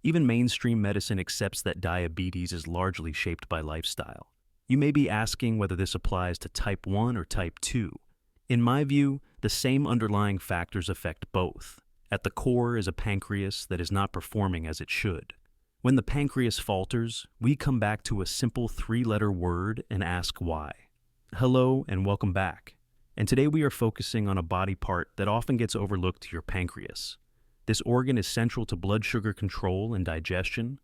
Even mainstream medicine accepts that diabetes is largely shaped by lifestyle. You may be asking whether this applies to type 1 or type 2. In my view, the same underlying factors affect both. At the core is a pancreas that is not performing as it should. When the pancreas falters, we come back to a simple three-letter word and ask why. Hello and welcome back. And today we are focusing on a body part that often gets overlooked: your pancreas. This organ is central to blood sugar control and digestion,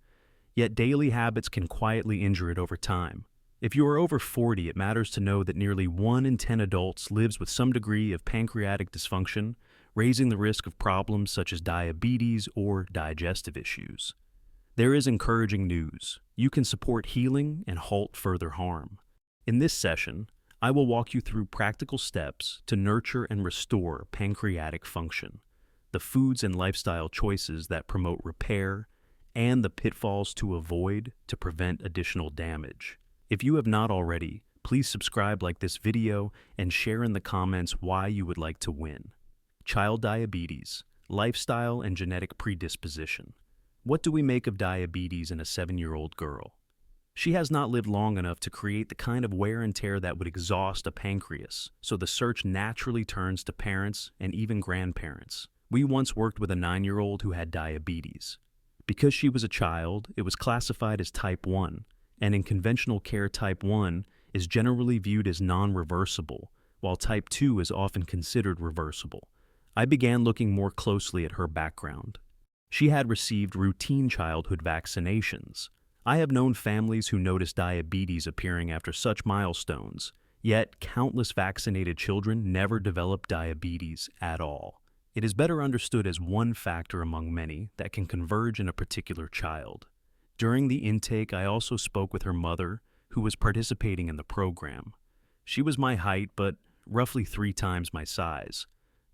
yet daily habits can quietly injure it over time. If you are over 40, it matters to know that nearly 1 in 10 adults lives with some degree of pancreatic dysfunction, raising the risk of problems such as diabetes or digestive issues. There is encouraging news. You can support healing and halt further harm. In this session, I will walk you through practical steps to nurture and restore pancreatic function, the foods and lifestyle choices that promote repair, and the pitfalls to avoid to prevent additional damage. If you have not already, please subscribe, like this video, and share in the comments why you would like to win. Child diabetes, lifestyle and genetic predisposition. What do we make of diabetes in a 7-year-old girl? She has not lived long enough to create the kind of wear and tear that would exhaust a pancreas, so the search naturally turns to parents and even grandparents. We once worked with a 9-year-old who had diabetes. Because she was a child, it was classified as type 1, and in conventional care type 1 is generally viewed as non-reversible, while type 2 is often considered reversible. I began looking more closely at her background. She had received routine childhood vaccinations. I have known families who noticed diabetes appearing after such milestones, yet countless vaccinated children never developed diabetes at all. It is better understood as one factor among many that can converge in a particular child. During the intake, I also spoke with her mother, who was participating in the program. She was my height, but roughly 3 times my size.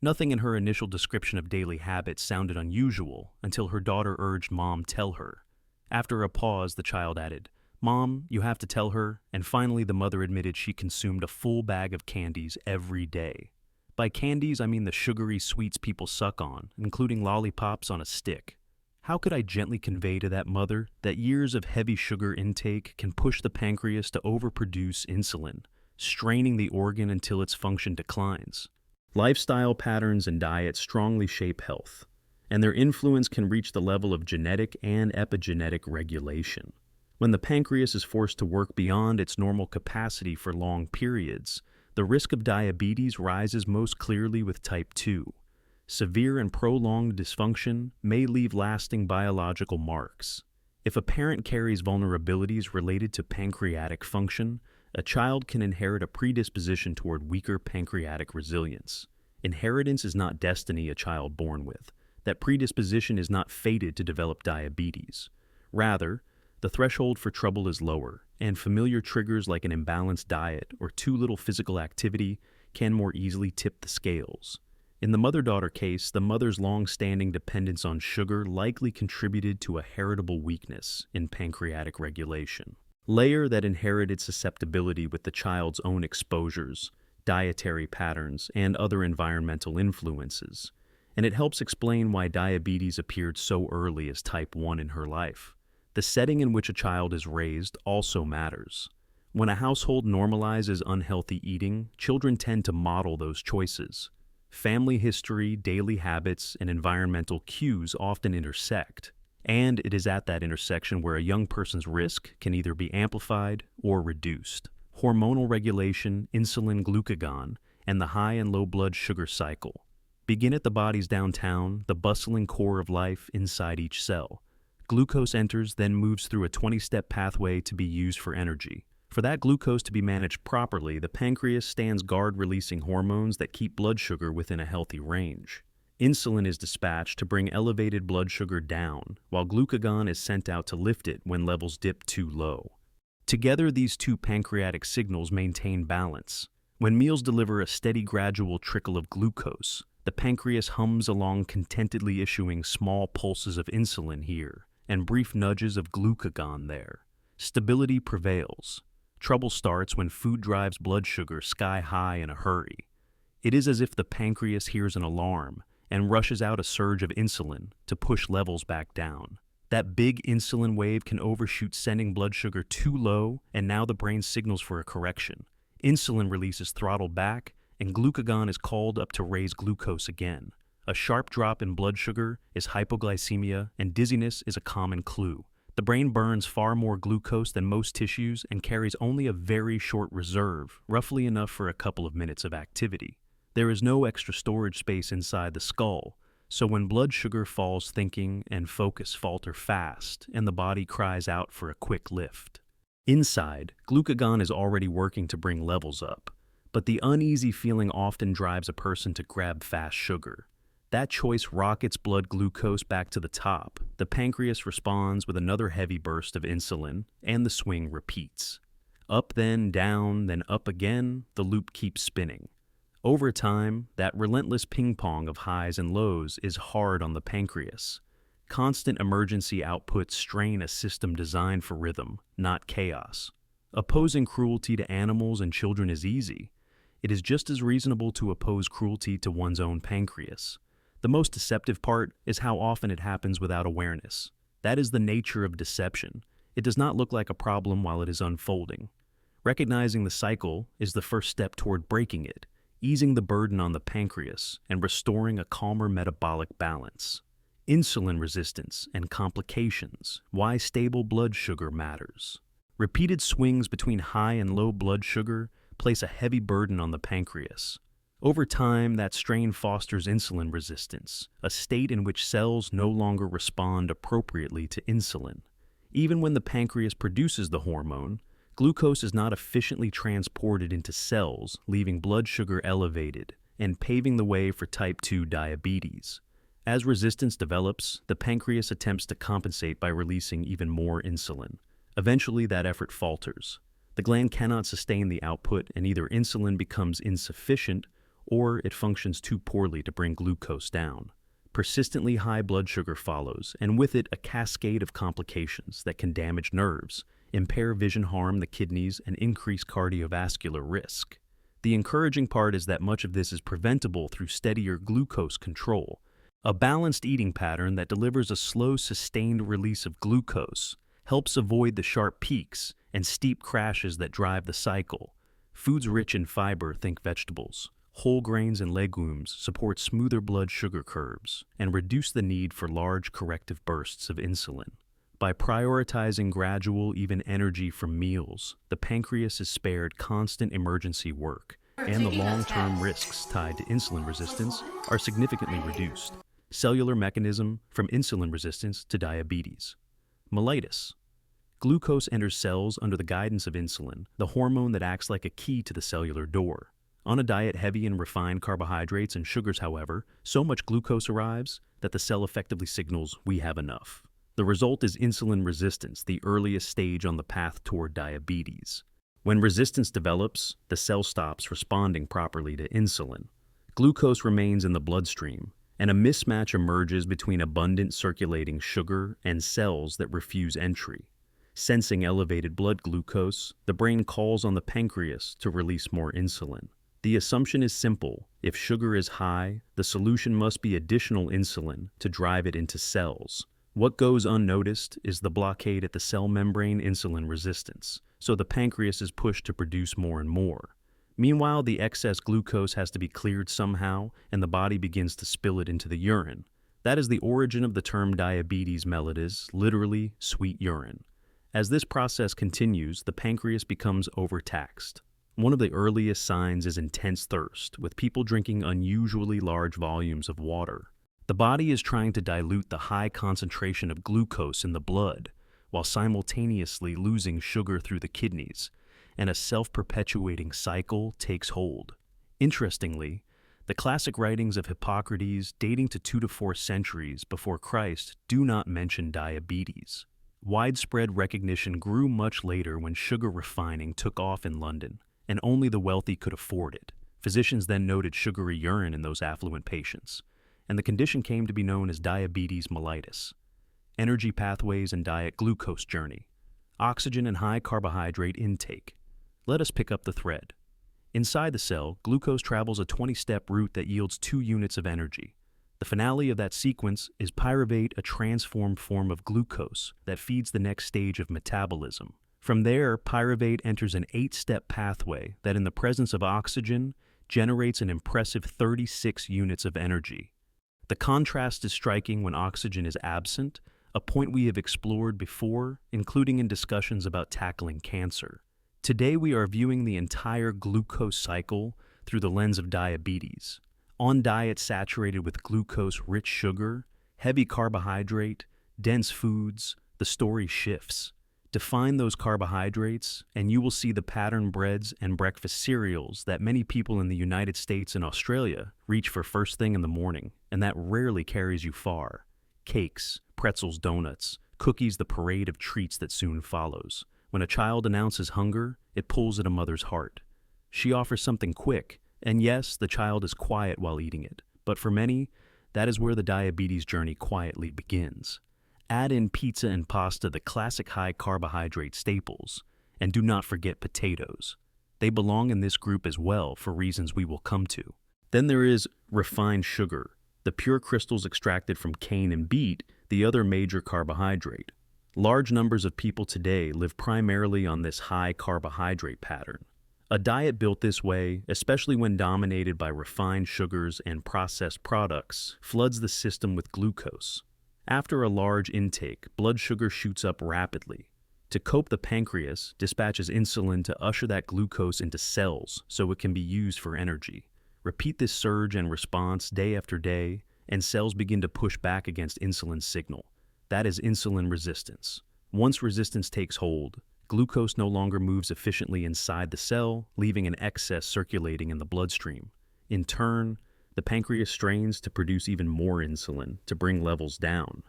Nothing in her initial description of daily habits sounded unusual until her daughter urged Mom tell her. After a pause, the child added, "Mom, you have to tell her," and finally the mother admitted she consumed a full bag of candies every day. By candies, I mean the sugary sweets people suck on, including lollipops on a stick. How could I gently convey to that mother that years of heavy sugar intake can push the pancreas to overproduce insulin, straining the organ until its function declines? Lifestyle patterns and diet strongly shape health, and their influence can reach the level of genetic and epigenetic regulation. When the pancreas is forced to work beyond its normal capacity for long periods, the risk of diabetes rises most clearly with type 2. Severe and prolonged dysfunction may leave lasting biological marks. If a parent carries vulnerabilities related to pancreatic function, a child can inherit a predisposition toward weaker pancreatic resilience. Inheritance is not destiny a child born with. That predisposition is not fated to develop diabetes. Rather, the threshold for trouble is lower, and familiar triggers like an imbalanced diet or too little physical activity can more easily tip the scales. In the mother-daughter case, the mother's long-standing dependence on sugar likely contributed to a heritable weakness in pancreatic regulation. Layer that inherited susceptibility with the child's own exposures, dietary patterns, and other environmental influences, and it helps explain why diabetes appeared so early as type 1 in her life. The setting in which a child is raised also matters. When a household normalizes unhealthy eating, children tend to model those choices. Family history, daily habits, and environmental cues often intersect, and it is at that intersection where a young person's risk can either be amplified or reduced. Hormonal regulation, insulin, glucagon, and the high and low blood sugar cycle begin at the body's downtown, the bustling core of life inside each cell. Glucose enters, then moves through a 20-step pathway to be used for energy. For that glucose to be managed properly, the pancreas stands guard, releasing hormones that keep blood sugar within a healthy range. Insulin is dispatched to bring elevated blood sugar down, while glucagon is sent out to lift it when levels dip too low. Together, these two pancreatic signals maintain balance. When meals deliver a steady, gradual trickle of glucose, the pancreas hums along, contentedly issuing small pulses of insulin here and brief nudges of glucagon there. Stability prevails. Trouble starts when food drives blood sugar sky high in a hurry. It is as if the pancreas hears an alarm and rushes out a surge of insulin to push levels back down. That big insulin wave can overshoot, sending blood sugar too low, and now the brain signals for a correction. Insulin release is throttled back, and glucagon is called up to raise glucose again. A sharp drop in blood sugar is hypoglycemia, and dizziness is a common clue. The brain burns far more glucose than most tissues and carries only a very short reserve, roughly enough for a couple of minutes of activity. There is no extra storage space inside the skull, so when blood sugar falls, thinking and focus falter fast, and the body cries out for a quick lift. Inside, glucagon is already working to bring levels up, but the uneasy feeling often drives a person to grab fast sugar. That choice rockets blood glucose back to the top. The pancreas responds with another heavy burst of insulin, and the swing repeats. Up then up again, the loop keeps spinning. Over time, that relentless ping-pong of highs and lows is hard on the pancreas. Constant emergency outputs strain a system designed for rhythm, not chaos. Opposing cruelty to animals and children is easy. It is just as reasonable to oppose cruelty to one's own pancreas. The most deceptive part is how often it happens without awareness. That is the nature of deception. It does not look like a problem while it is unfolding. Recognizing the cycle is the first step toward breaking it, easing the burden on the pancreas and restoring a calmer metabolic balance. Insulin resistance and complications, why stable blood sugar matters. Repeated swings between high and low blood sugar place a heavy burden on the pancreas. Over time, that strain fosters insulin resistance, a state in which cells no longer respond appropriately to insulin. Even when the pancreas produces the hormone, glucose is not efficiently transported into cells, leaving blood sugar elevated and paving the way for type 2 diabetes. As resistance develops, the pancreas attempts to compensate by releasing even more insulin. Eventually, that effort falters. The gland cannot sustain the output, and either insulin becomes insufficient or it functions too poorly to bring glucose down. Persistently high blood sugar follows, and with it a cascade of complications that can damage nerves, impair vision, harm the kidneys, and increase cardiovascular risk. The encouraging part is that much of this is preventable through steadier glucose control, a balanced eating pattern that delivers a slow, sustained release of glucose, helps avoid the sharp peaks and steep crashes that drive the cycle. Foods rich in fiber, think vegetables, whole grains and legumes, support smoother blood sugar curves and reduce the need for large corrective bursts of insulin. By prioritizing gradual, even energy from meals, the pancreas is spared constant emergency work, and the long-term risks tied to insulin resistance are significantly reduced. Cellular mechanism from insulin resistance to diabetes. Mellitus. Glucose enters cells under the guidance of insulin, the hormone that acts like a key to the cellular door. On a diet heavy in refined carbohydrates and sugars, however, so much glucose arrives that the cell effectively signals, "We have enough." The result is insulin resistance, the earliest stage on the path toward diabetes. When resistance develops, the cell stops responding properly to insulin. Glucose remains in the bloodstream, and a mismatch emerges between abundant circulating sugar and cells that refuse entry. Sensing elevated blood glucose, the brain calls on the pancreas to release more insulin. The assumption is simple. If sugar is high, the solution must be additional insulin to drive it into cells. What goes unnoticed is the blockade at the cell membrane, insulin resistance, so the pancreas is pushed to produce more and more. Meanwhile, the excess glucose has to be cleared somehow, and the body begins to spill it into the urine. That is the origin of the term diabetes mellitus, literally sweet urine. As this process continues, the pancreas becomes overtaxed. One of the earliest signs is intense thirst, with people drinking unusually large volumes of water. The body is trying to dilute the high concentration of glucose in the blood, while simultaneously losing sugar through the kidneys, and a self-perpetuating cycle takes hold. Interestingly, the classic writings of Hippocrates, dating to 2 to 4 centuries before Christ, do not mention diabetes. Widespread recognition grew much later when sugar refining took off in London, and only the wealthy could afford it. Physicians then noted sugary urine in those affluent patients, and the condition came to be known as diabetes mellitus. Energy pathways and diet glucose journey. Oxygen and high carbohydrate intake. Let us pick up the thread. Inside the cell, glucose travels a 20-step route that yields 2 units of energy. The finale of that sequence is pyruvate, a transformed form of glucose that feeds the next stage of metabolism. From there, pyruvate enters an 8-step pathway that, in the presence of oxygen, generates an impressive 36 units of energy. The contrast is striking when oxygen is absent, a point we have explored before, including in discussions about tackling cancer. Today we are viewing the entire glucose cycle through the lens of diabetes. On diets saturated with glucose-rich sugar, heavy carbohydrate, dense foods, the story shifts. Define those carbohydrates, and you will see the pattern breads and breakfast cereals that many people in the United States and Australia reach for first thing in the morning, and that rarely carries you far. Cakes, pretzels, donuts, cookies, the parade of treats that soon follows. When a child announces hunger, it pulls at a mother's heart. She offers something quick, and yes, the child is quiet while eating it, but for many, that is where the diabetes journey quietly begins. Add in pizza and pasta, the classic high-carbohydrate staples, and do not forget potatoes. They belong in this group as well for reasons we will come to. Then there is refined sugar, the pure crystals extracted from cane and beet, the other major carbohydrate. Large numbers of people today live primarily on this high-carbohydrate pattern. A diet built this way, especially when dominated by refined sugars and processed products, floods the system with glucose. After a large intake, blood sugar shoots up rapidly. To cope, the pancreas dispatches insulin to usher that glucose into cells so it can be used for energy. Repeat this surge and response day after day, and cells begin to push back against insulin's signal. That is insulin resistance. Once resistance takes hold, glucose no longer moves efficiently inside the cell, leaving an excess circulating in the bloodstream. In turn, the pancreas strains to produce even more insulin to bring levels down.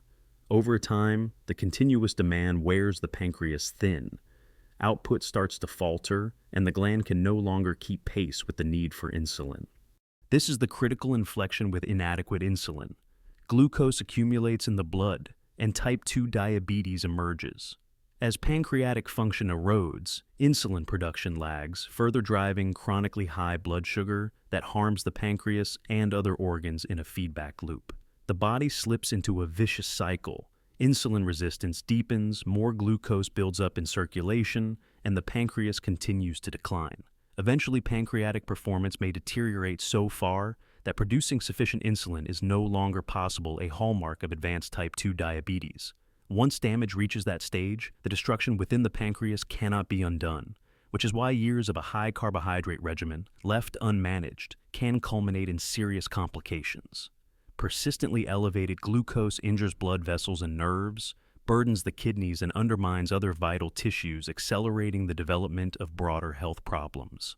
Over time, the continuous demand wears the pancreas thin. Output starts to falter, and the gland can no longer keep pace with the need for insulin. This is the critical inflection with inadequate insulin. Glucose accumulates in the blood, and type 2 diabetes emerges. As pancreatic function erodes, insulin production lags, further driving chronically high blood sugar that harms the pancreas and other organs in a feedback loop. The body slips into a vicious cycle. Insulin resistance deepens, more glucose builds up in circulation, and the pancreas continues to decline. Eventually, pancreatic performance may deteriorate so far that producing sufficient insulin is no longer possible, a hallmark of advanced type 2 diabetes. Once damage reaches that stage, the destruction within the pancreas cannot be undone, which is why years of a high-carbohydrate regimen, left unmanaged, can culminate in serious complications. Persistently elevated glucose injures blood vessels and nerves, burdens the kidneys, and undermines other vital tissues, accelerating the development of broader health problems.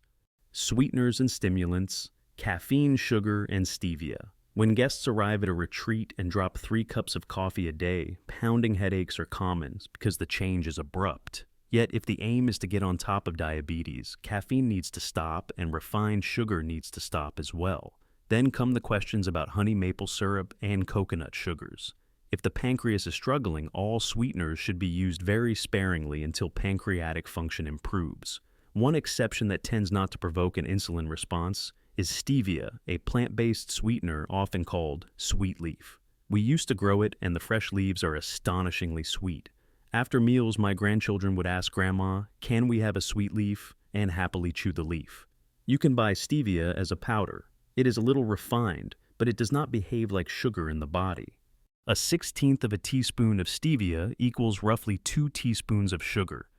Sweeteners and stimulants, caffeine, sugar, and stevia. When guests arrive at a retreat and drop 3 cups of coffee a day, pounding headaches are common because the change is abrupt. Yet, if the aim is to get on top of diabetes, caffeine needs to stop and refined sugar needs to stop as well. Then come the questions about honey maple syrup and coconut sugars. If the pancreas is struggling, all sweeteners should be used very sparingly until pancreatic function improves. One exception that tends not to provoke an insulin response is stevia, a plant-based sweetener often called sweet leaf. We used to grow it, and the fresh leaves are astonishingly sweet. After meals, my grandchildren would ask Grandma, "Can we have a sweet leaf?" and happily chew the leaf. You can buy stevia as a powder. It is a little refined, but it does not behave like sugar in the body. 1/16 of a teaspoon of stevia equals roughly 2 teaspoons of sugar,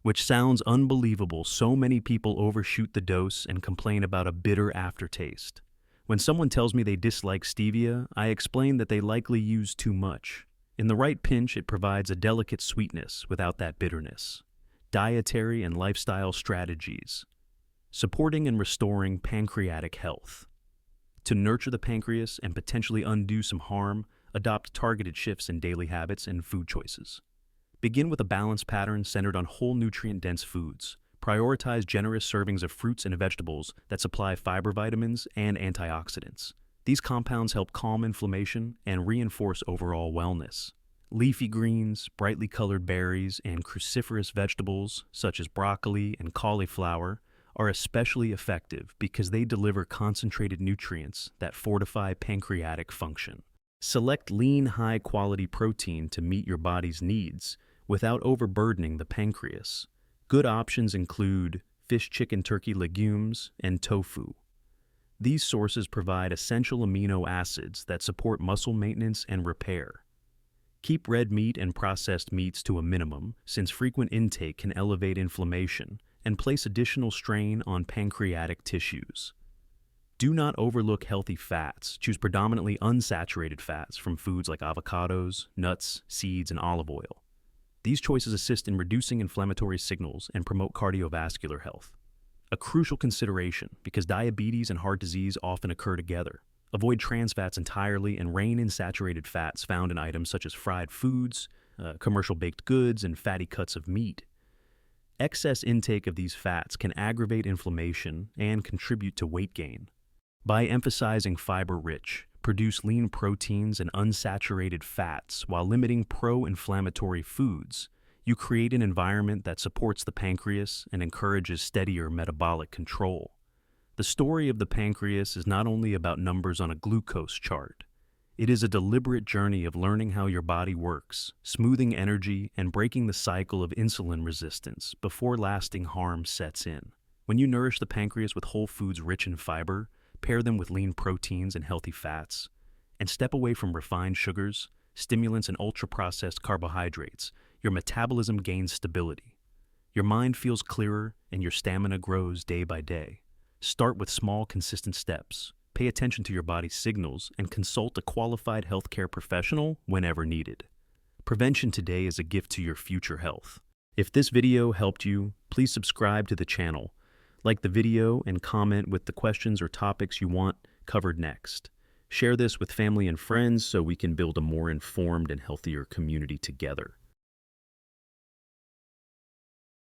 which sounds unbelievable. So many people overshoot the dose and complain about a bitter aftertaste. When someone tells me they dislike stevia, I explain that they likely use too much. In the right pinch, it provides a delicate sweetness without that bitterness. Dietary and lifestyle strategies. Supporting and restoring pancreatic health. To nurture the pancreas and potentially undo some harm, adopt targeted shifts in daily habits and food choices. Begin with a balanced pattern centered on whole nutrient-dense foods. Prioritize generous servings of fruits and vegetables that supply fiber, vitamins, and antioxidants. These compounds help calm inflammation and reinforce overall wellness. Leafy greens, brightly colored berries, and cruciferous vegetables, such as broccoli and cauliflower, are especially effective because they deliver concentrated nutrients that fortify pancreatic function. Select lean, high-quality protein to meet your body's needs without overburdening the pancreas. Good options include fish, chicken, turkey, legumes, and tofu. These sources provide essential amino acids that support muscle maintenance and repair. Keep red meat and processed meats to a minimum, since frequent intake can elevate inflammation and place additional strain on pancreatic tissues. Do not overlook healthy fats. Choose predominantly unsaturated fats from foods like avocados, nuts, seeds, and olive oil. These choices assist in reducing inflammatory signals and promote cardiovascular health. A crucial consideration because diabetes and heart disease often occur together. Avoid trans fats entirely and rein in saturated fats found in items such as fried foods, commercial baked goods, and fatty cuts of meat. Excess intake of these fats can aggravate inflammation and contribute to weight gain. By emphasizing fiber-rich, produce lean proteins and unsaturated fats while limiting pro-inflammatory foods, you create an environment that supports the pancreas and encourages steadier metabolic control. The story of the pancreas is not only about numbers on a glucose chart. It is a deliberate journey of learning how your body works, smoothing energy, and breaking the cycle of insulin resistance before lasting harm sets in. When you nourish the pancreas with whole foods rich in fiber, pair them with lean proteins and healthy fats, and step away from refined sugars, stimulants, and ultra-processed carbohydrates, your metabolism gains stability. Your mind feels clearer, and your stamina grows day by day. Start with small, consistent steps. Pay attention to your body's signals and consult a qualified healthcare professional whenever needed. Prevention today is a gift to your future health. If this video helped you, please subscribe to the channel, like the video, and comment with the questions or topics you want covered next. Share this with family and friends so we can build a more informed and healthier community together.